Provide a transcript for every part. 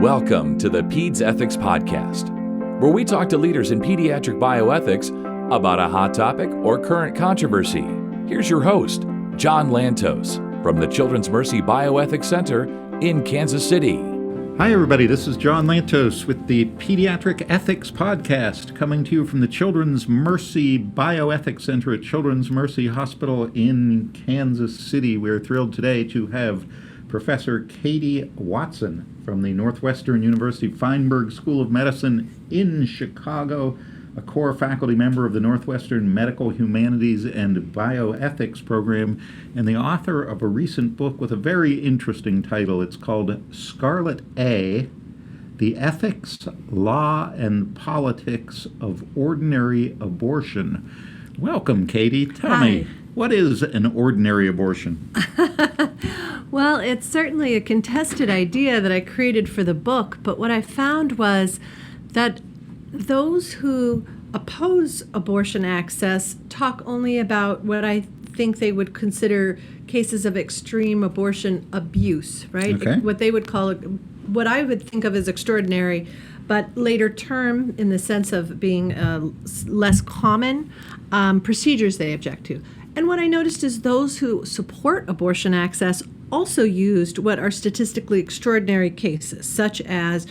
Welcome to the Peds Ethics Podcast, where we talk to leaders in pediatric bioethics about a hot topic or current controversy. Here's your host, John Lantos, from the Children's Mercy Bioethics Center in Kansas City. Hi, everybody. This is John Lantos with the Pediatric Ethics Podcast, coming to you from the Children's Mercy Bioethics Center at Children's Mercy Hospital in Kansas City. We're thrilled today to have Professor Katie Watson from the Northwestern University Feinberg School of Medicine in Chicago, a core faculty member of the Northwestern Medical Humanities and Bioethics program, and the author of a recent book with a very interesting title. It's called Scarlet A: The Ethics, Law, and Politics of Ordinary Abortion. Welcome, Katie. Tell me, what is an ordinary abortion? Well, it's certainly a contested idea that I created for the book, but what I found was that those who oppose abortion access talk only about what I think they would consider cases of extreme abortion abuse, right? Okay. What they would call, what I would think of as extraordinary, but later term in the sense of being less common procedures they object to. And what I noticed is those who support abortion access also used what are statistically extraordinary cases, such as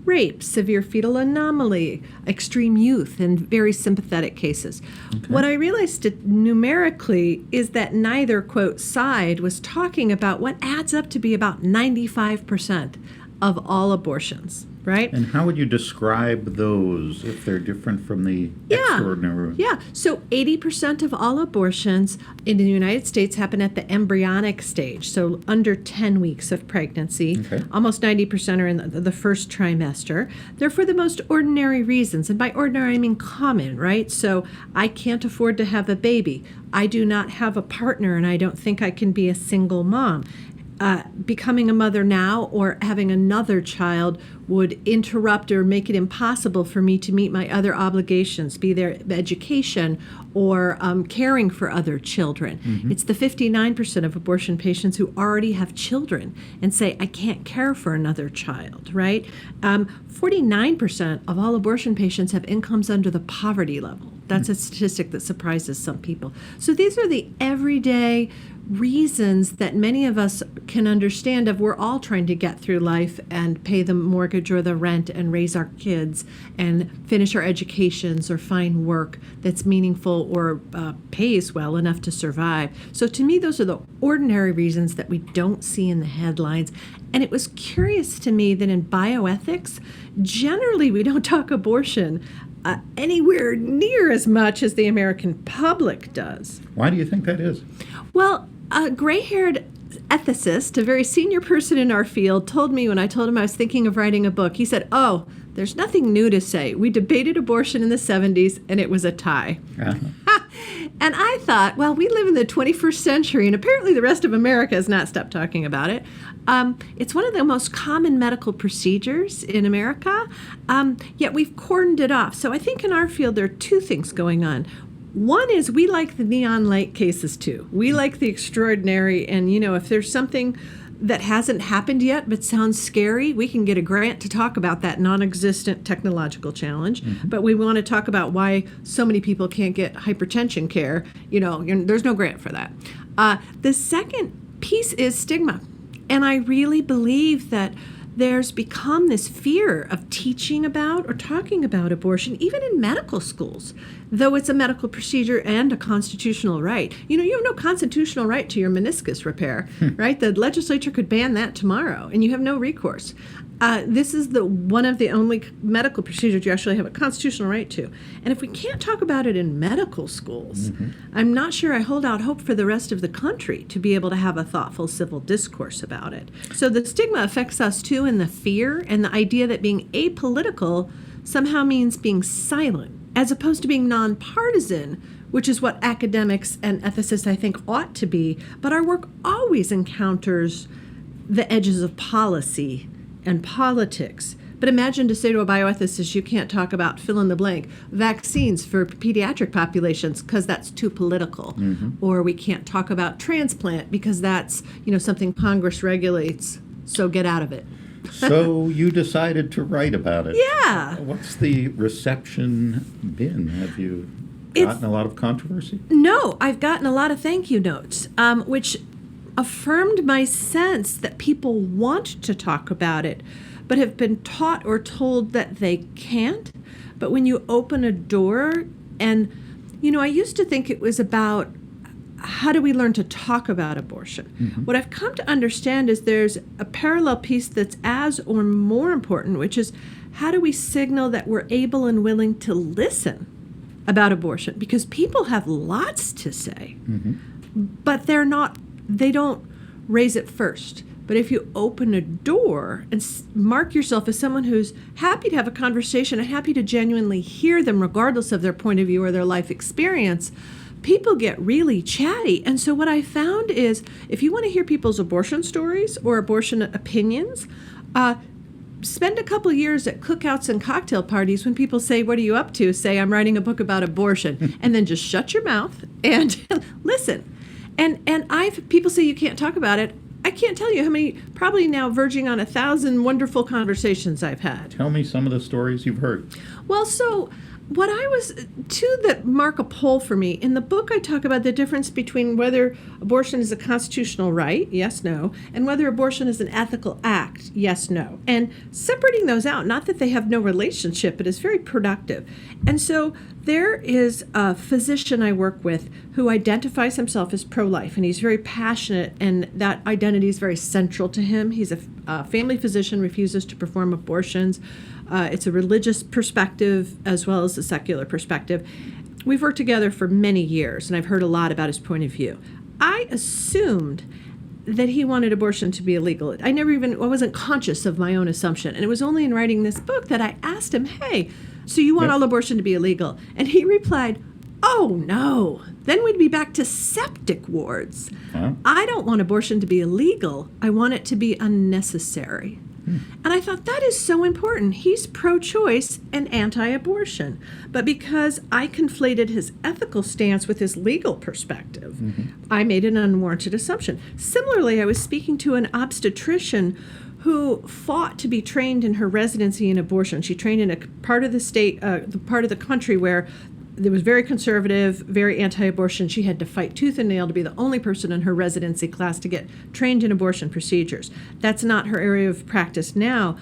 rape, severe fetal anomaly, extreme youth, and very sympathetic cases. Okay. What I realized numerically is that neither, quote, side was talking about what adds up to be about 95% of all abortions, right? And how would you describe those if they're different from the extraordinary? Yeah, so 80% of all abortions in the United States happen at the embryonic stage, so under 10 weeks of pregnancy. Okay. Almost 90% are in the first trimester. They're for the most ordinary reasons, and by ordinary I mean common, right? So I can't afford to have a baby. I do not have a partner, and I don't think I can be a single mom. Becoming a mother now or having another child would interrupt or make it impossible for me to meet my other obligations, be there education or caring for other children. Mm-hmm. It's the 59% of abortion patients who already have children and say, I can't care for another child, right? 49% of all abortion patients have incomes under the poverty level. That's a statistic that surprises some people. So these are the everyday reasons that many of us can understand of we're all trying to get through life and pay the mortgage or the rent and raise our kids and finish our educations or find work that's meaningful or pays well enough to survive. So to me, those are the ordinary reasons that we don't see in the headlines. And it was curious to me that in bioethics, generally we don't talk abortion anywhere near as much as the American public does. Why do you think that is? Well, a gray-haired ethicist, a very senior person in our field, told me when I told him I was thinking of writing a book, he said, oh, there's nothing new to say. We debated abortion in the 70s, and it was a tie. Uh-huh. And I thought, well, we live in the 21st century, and apparently the rest of America has not stopped talking about it. It's one of the most common medical procedures in America, yet we've cordoned it off. So I think in our field there are two things going on. One is we like the neon light cases too. We like the extraordinary, and if there's something that hasn't happened yet but sounds scary, we can get a grant to talk about that non-existent technological challenge. Mm-hmm. But we want to talk about why so many people can't get hypertension care. There's no grant for that. The second piece is stigma. And I really believe that there's become this fear of teaching about or talking about abortion, even in medical schools, though it's a medical procedure and a constitutional right. You have no constitutional right to your meniscus repair, right? The legislature could ban that tomorrow, and you have no recourse. This is one of the only medical procedures you actually have a constitutional right to. And if we can't talk about it in medical schools, mm-hmm. I'm not sure I hold out hope for the rest of the country to be able to have a thoughtful civil discourse about it. So the stigma affects us too, and the fear and the idea that being apolitical somehow means being silent, as opposed to being nonpartisan, which is what academics and ethicists I think ought to be. But our work always encounters the edges of policy and politics. But imagine to say to a bioethicist, you can't talk about fill in the blank, vaccines for pediatric populations because that's too political. Mm-hmm. Or we can't talk about transplant because that's something Congress regulates, so get out of it. So you decided to write about it. Yeah. What's the reception been? Have you gotten a lot of controversy? No, I've gotten a lot of thank you notes, which affirmed my sense that people want to talk about it, but have been taught or told that they can't. But when you open a door, and, I used to think it was about how do we learn to talk about abortion? Mm-hmm. What I've come to understand is there's a parallel piece that's as or more important, which is how do we signal that we're able and willing to listen about abortion? Because people have lots to say, but they don't raise it first. But if you open a door and mark yourself as someone who's happy to have a conversation and happy to genuinely hear them regardless of their point of view or their life experience, people get really chatty. And so what I found is if you want to hear people's abortion stories or abortion opinions, spend a couple years at cookouts and cocktail parties when people say, "What are you up to?" Say, "I'm writing a book about abortion." And then just shut your mouth and listen. And people say you can't talk about it. I can't tell you how many, probably now verging on 1,000 wonderful conversations I've had. Tell me some of the stories you've heard. Well, so what I was, two that mark a pole for me. In the book, I talk about the difference between whether abortion is a constitutional right, yes, no, and whether abortion is an ethical act, yes, no. And separating those out, not that they have no relationship, but it's very productive. And so there is a physician I work with who identifies himself as pro-life, and he's very passionate, and that identity is very central to him. He's a family physician, refuses to perform abortions. It's a religious perspective as well as a secular perspective. We've worked together for many years, and I've heard a lot about his point of view. I assumed that he wanted abortion to be illegal. I wasn't conscious of my own assumption. And it was only in writing this book that I asked him, "Hey, so you want all abortion to be illegal?" And he replied, "Oh, no. Then we'd be back to septic wards. I don't want abortion to be illegal. I want it to be unnecessary." And I thought that is so important. He's pro-choice and anti-abortion. But because I conflated his ethical stance with his legal perspective, I made an unwarranted assumption. Similarly, I was speaking to an obstetrician who fought to be trained in her residency in abortion. She trained in a part of the state, the part of the country where it was very conservative, very anti-abortion. She had to fight tooth and nail to be the only person in her residency class to get trained in abortion procedures. That's not her area of practice now,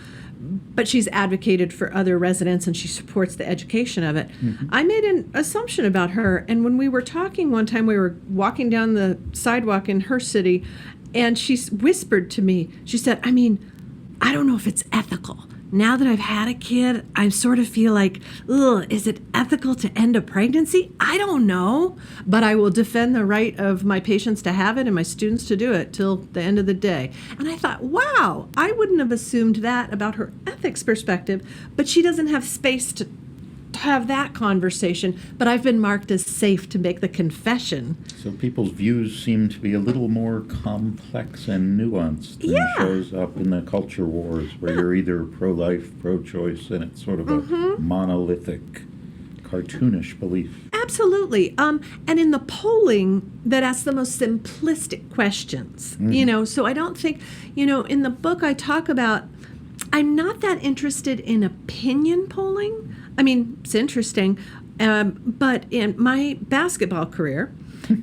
but she's advocated for other residents and she supports the education of it. I made an assumption about her, and when we were talking one time, we were walking down the sidewalk in her city, and she whispered to me, she said, I don't know if it's ethical. Now that I've had a kid, I sort of feel like, is it ethical to end a pregnancy? I don't know, but I will defend the right of my patients to have it and my students to do it till the end of the day. And I thought, wow, I wouldn't have assumed that about her ethics perspective, but she doesn't have space to have that conversation, but I've been marked as safe to make the confession. So people's views seem to be a little more complex and nuanced than shows up in the culture wars where you're either pro-life, pro-choice, and it's sort of a monolithic, cartoonish belief. Absolutely. And in the polling that asks the most simplistic questions, so I don't think, in the book I talk about, I'm not that interested in opinion polling. It's interesting, but in my basketball career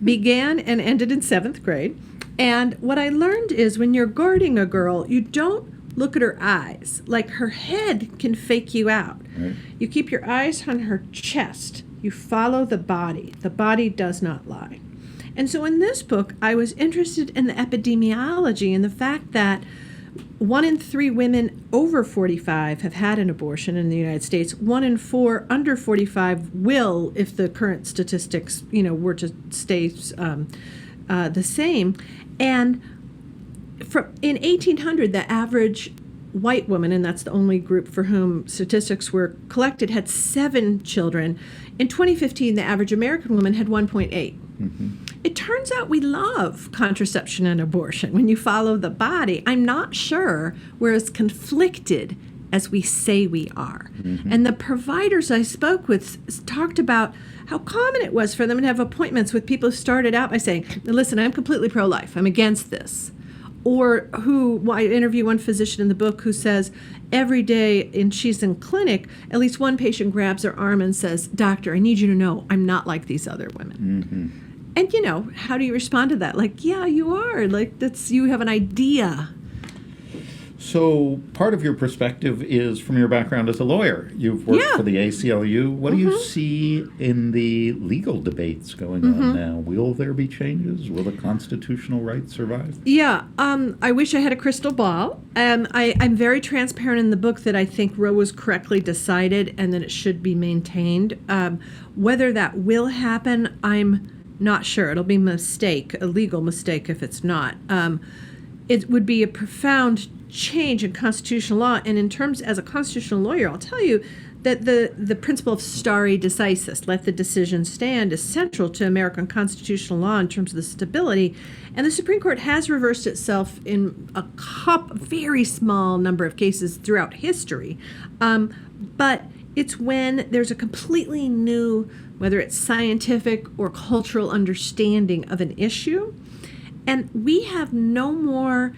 began and ended in 7th grade. And what I learned is when you're guarding a girl, you don't look at her eyes. Like, her head can fake you out. Right. You keep your eyes on her chest. You follow the body. The body does not lie. And so in this book, I was interested in the epidemiology and the fact that 1 in 3 women over 45 have had an abortion in the United States. 1 in 4 under 45 will, if the current statistics, were to stay the same. And in 1800, the average white woman, and that's the only group for whom statistics were collected, had 7 children. In 2015, the average American woman had 1.8. It turns out we love contraception and abortion when you follow the body. I'm not sure we're as conflicted as we say we are. And the providers I spoke with talked about how common it was for them to have appointments with people who started out by saying, "Listen, I'm completely pro-life. I'm against this." Or well, I interview one physician in the book who says every day, and she's in clinic, at least one patient grabs her arm and says, "Doctor, I need you to know I'm not like these other women." And how do you respond to that? Like, yeah, you are. Like, you have an idea. So part of your perspective is from your background as a lawyer. You've worked for the ACLU. What do you see in the legal debates going on now? Will there be changes? Will the constitutional right survive? Yeah, I wish I had a crystal ball. I'm very transparent in the book that I think Roe was correctly decided and that it should be maintained. Whether that will happen, I'm not sure. It'll be a legal mistake if it's not. It would be a profound change in constitutional law, and in terms as a constitutional lawyer, I'll tell you that the principle of stare decisis, let the decision stand, is central to American constitutional law in terms of the stability. And the Supreme Court has reversed itself in a very small number of cases throughout history. But it's when there's a completely new, whether it's scientific or cultural understanding of an issue, and we have no more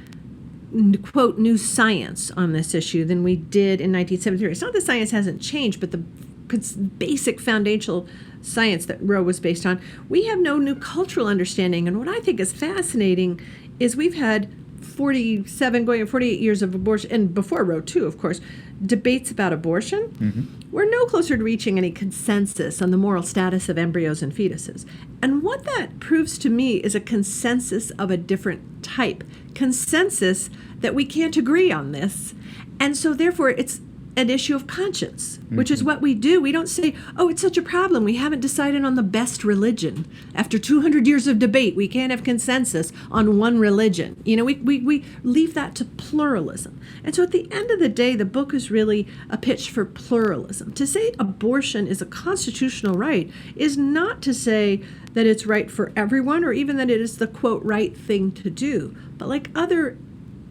quote, new science on this issue than we did in 1973. It's not that science hasn't changed, but the basic foundational science that Roe was based on, we have no new cultural understanding. And what I think is fascinating is we've had 47 going on 48 years of abortion, and before Roe too, of course, debates about abortion. We're no closer to reaching any consensus on the moral status of embryos and fetuses. And what that proves to me is a consensus of a different type. Consensus that we can't agree on this. And so therefore it's an issue of conscience, which is what we do. We don't say, oh, it's such a problem. We haven't decided on the best religion. After 200 years of debate, we can't have consensus on one religion. We leave that to pluralism. And so at the end of the day, the book is really a pitch for pluralism. To say abortion is a constitutional right is not to say that it's right for everyone or even that it is the, quote, right thing to do. But like other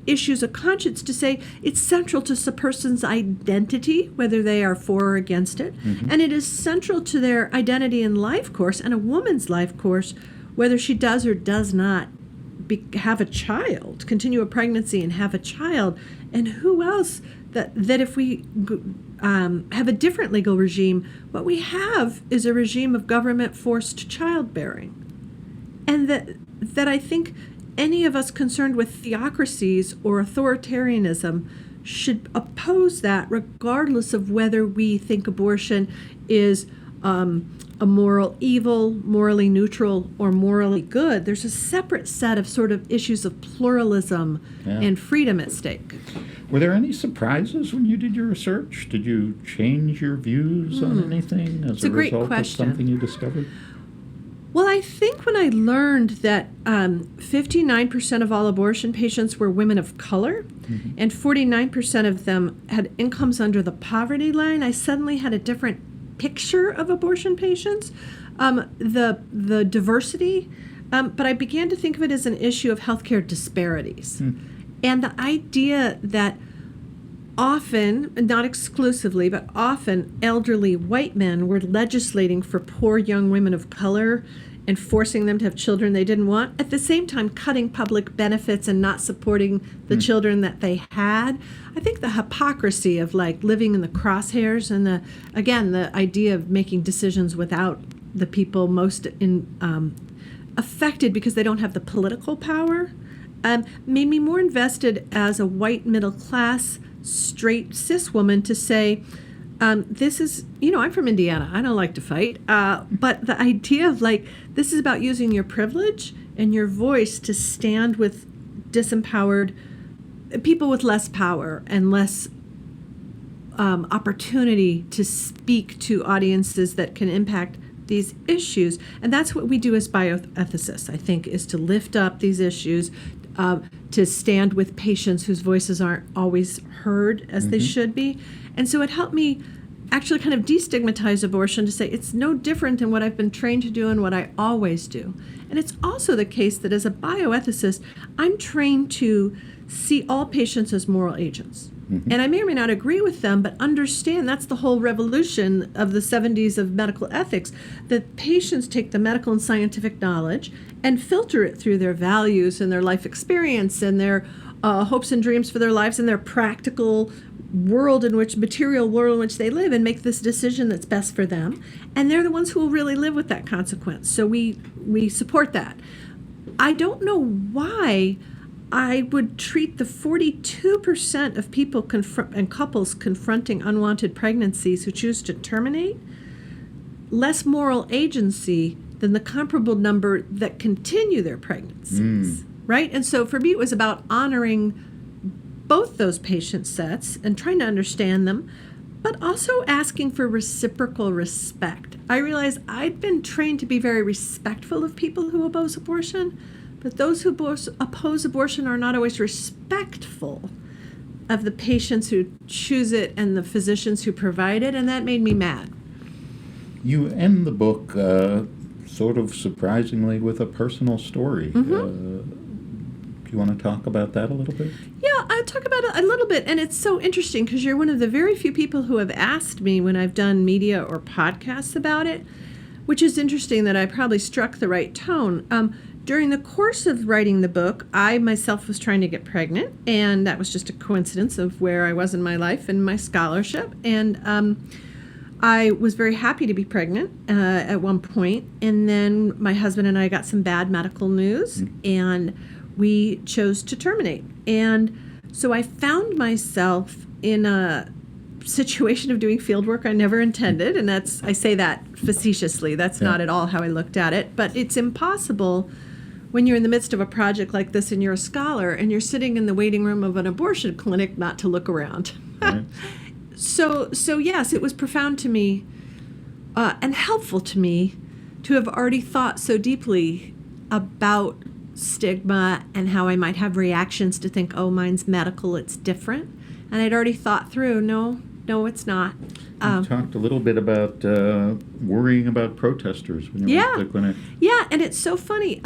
issues of conscience, to say it's central to a person's identity, whether they are for or against it, and it is central to their identity and life course, and a woman's life course, whether she does or does not have a child, continue a pregnancy and have a child, and who else that if we have a different legal regime, what we have is a regime of government-forced childbearing, and that I think any of us concerned with theocracies or authoritarianism should oppose that, regardless of whether we think abortion is a moral evil, morally neutral, or morally good. There's a separate set of sort of issues of pluralism and freedom at stake. Were there any surprises when you did your research? Did you change your views on anything as a result of something you discovered? Well, I think when I learned that 59% of all abortion patients were women of color and 49% of them had incomes under the poverty line, I suddenly had a different picture of abortion patients, the diversity, but I began to think of it as an issue of healthcare disparities. And the idea that often, not exclusively, but often elderly white men were legislating for poor young women of color and forcing them to have children they didn't want, at the same time cutting public benefits and not supporting the children that they had. I think the hypocrisy of like living in the crosshairs and the idea of making decisions without the people most affected because they don't have the political power made me more invested as a white middle class straight cis woman to say, this is, I'm from Indiana. I don't like to fight. But the idea of like, this is about using your privilege and your voice to stand with disempowered people with less power and less opportunity to speak to audiences that can impact these issues. And that's what we do as bioethicists, I think, is to lift up these issues, to stand with patients whose voices aren't always heard as they should be. And so it helped me actually kind of destigmatize abortion to say it's no different than what I've been trained to do and what I always do. And it's also the case that as a bioethicist, I'm trained to see all patients as moral agents. And I may or may not agree with them, but understand that's the whole revolution of the 70s of medical ethics, that patients take the medical and scientific knowledge and filter it through their values and their life experience and their hopes and dreams for their lives and their practical material world in which they live, and make this decision that's best for them. And they're the ones who will really live with that consequence. So we support that. I don't know why I would treat the 42% of people and couples confronting unwanted pregnancies who choose to terminate less moral agency than the comparable number that continue their pregnancies, right? And so for me, it was about honoring both those patient sets and trying to understand them, but also asking for reciprocal respect. I realized I'd been trained to be very respectful of people who oppose abortion, but those who oppose abortion are not always respectful of the patients who choose it and the physicians who provide it, and that made me mad. You end the book sort of surprisingly with a personal story. Do you want to talk about that a little bit? Yeah, I'll talk about it a little bit, and it's so interesting because you're one of the very few people who have asked me when I've done media or podcasts about it, which is interesting that I probably struck the right tone. During the course of writing the book, I myself was trying to get pregnant, and that was just a coincidence of where I was in my life and my scholarship. And I was very happy to be pregnant at one point, and then my husband and I got some bad medical news, and we chose to terminate. And so I found myself in a situation of doing field work I never intended, and I say that facetiously. That's not at all how I looked at it, but it's impossible when you're in the midst of a project like this and you're a scholar and you're sitting in the waiting room of an abortion clinic not to look around. Right. So yes, it was profound to me and helpful to me to have already thought so deeply about stigma and how I might have reactions to think, oh, mine's medical, it's different. And I'd already thought through, no, it's not. You talked a little bit about worrying about protesters when you went to the clinic. Yeah, and it's so funny.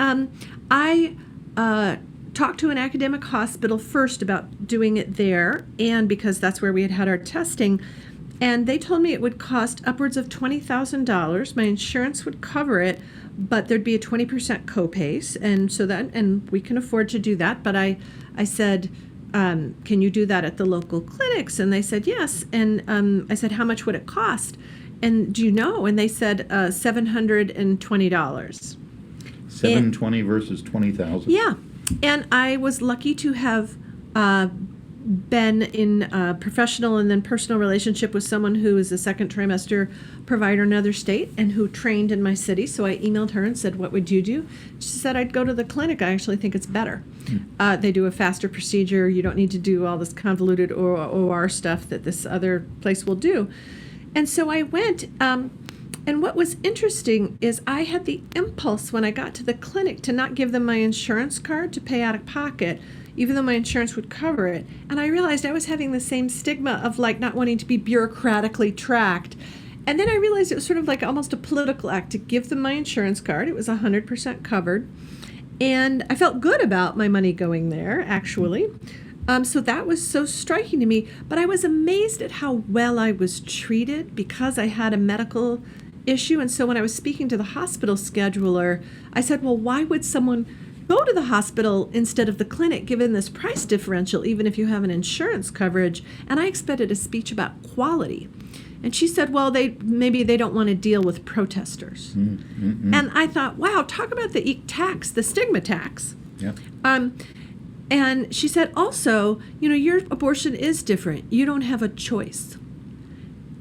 I talked to an academic hospital first about doing it there, and because that's where we had our testing, and they told me it would cost upwards of $20,000. My insurance would cover it, but there'd be a 20% copay, and we can afford to do that. But I said, can you do that at the local clinics? And they said yes. And I said, how much would it cost? And do you know? And they said $720. $720 versus $20,000. Yeah, and I was lucky to have been in a professional and then personal relationship with someone who is a second trimester provider in another state and who trained in my city. So I emailed her and said, what would you do? She said, I'd go to the clinic. I actually think it's better. They do a faster procedure. You don't need to do all this convoluted OR stuff that this other place will do. And so I went, and what was interesting is I had the impulse when I got to the clinic to not give them my insurance card to pay out of pocket, even though my insurance would cover it. And I realized I was having the same stigma of like not wanting to be bureaucratically tracked. And then I realized it was sort of like almost a political act to give them my insurance card. It was 100% covered. And I felt good about my money going there, actually. So that was so striking to me. But I was amazed at how well I was treated because I had a medical issue. And so when I was speaking to the hospital scheduler, I said, well, why would someone go to the hospital instead of the clinic given this price differential, even if you have an insurance coverage? And I expected a speech about quality. And she said, well, maybe they don't want to deal with protesters. And I thought, wow, talk about the tax, the stigma tax. Yep. And she said, also, your abortion is different. You don't have a choice.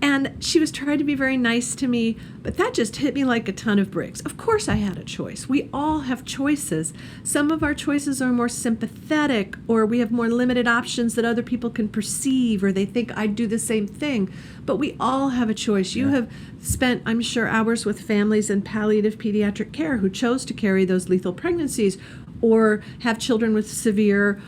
And she was trying to be very nice to me, but that just hit me like a ton of bricks. Of course I had a choice. We all have choices. Some of our choices are more sympathetic, or we have more limited options that other people can perceive, or they think I'd do the same thing. But we all have a choice. You have spent, I'm sure, hours with families in palliative pediatric care who chose to carry those lethal pregnancies or have children with severe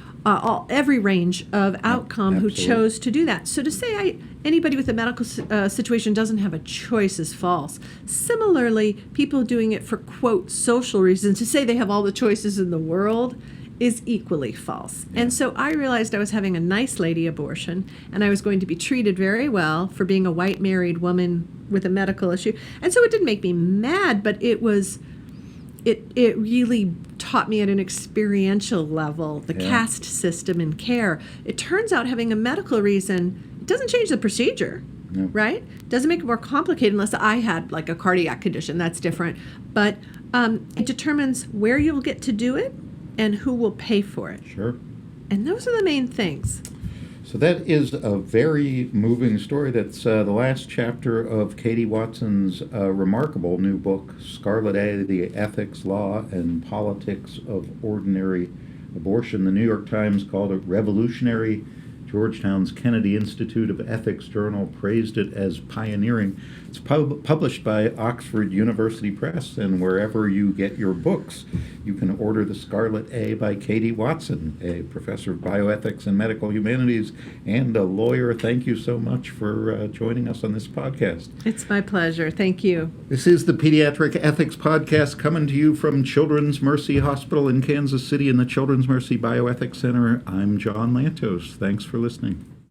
every range of outcome who chose to do that. So to say anybody with a medical situation doesn't have a choice is false. Similarly, people doing it for, quote, social reasons, to say they have all the choices in the world is equally false. And so I realized I was having a nice lady abortion, and I was going to be treated very well for being a white married woman with a medical issue. And so it didn't make me mad, but it really taught me at an experiential level the caste system in care. It turns out having a medical reason, it doesn't change the procedure. No. Right? Doesn't make it more complicated unless I had like a cardiac condition. That's different. But it determines where you'll get to do it and who will pay for it. Sure. And those are the main things. So that is a very moving story. That's the last chapter of Katie Watson's remarkable new book, Scarlet A, The Ethics, Law, and Politics of Ordinary Abortion. The New York Times called it revolutionary. Georgetown's Kennedy Institute of Ethics Journal praised it as pioneering. It's published by Oxford University Press, and wherever you get your books, you can order The Scarlet A by Katie Watson, a professor of bioethics and medical humanities and a lawyer. Thank you so much for joining us on this podcast. It's my pleasure. Thank you. This is the Pediatric Ethics Podcast, coming to you from Children's Mercy Hospital in Kansas City and the Children's Mercy Bioethics Center. I'm John Lantos. Thanks for listening.